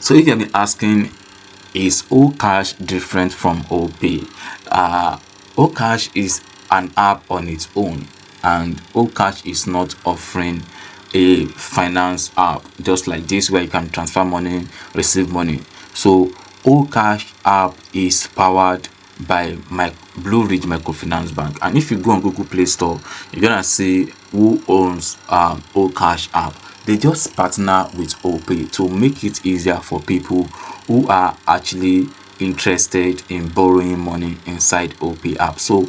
So if you're asking, is Okash different from OPay? Okash is an app on its own, and Okash is not offering a finance app just like this where you can transfer money, receive money. So Okash app is powered by my Blue Ridge Microfinance Bank, and if you go on Google Play Store, you're gonna see who owns Okash app. They just partner with OPay to make it easier for people who are actually interested in borrowing money inside OPay app. So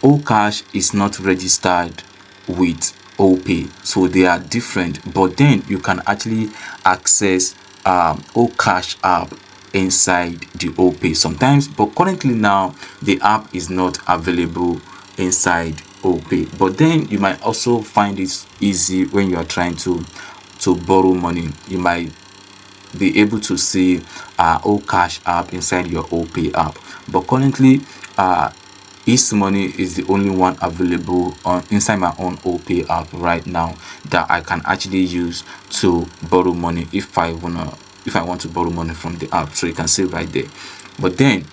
Okash is not registered with OPay, so they are different, but then you can actually access Okash app inside the OPay sometimes, but currently now the app is not available inside OPay. But then you might also find it easy when you are trying to borrow money. You might be able to see Okash app inside your OPay app, but currently East Money is the only one available on inside my own OPay app right now that I can actually use to borrow money if I want to borrow money from the app. So you can see right there. But then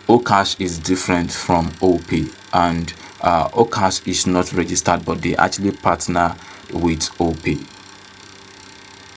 Okash is different from OPay, and Okash is not registered, but they actually partner with OPay.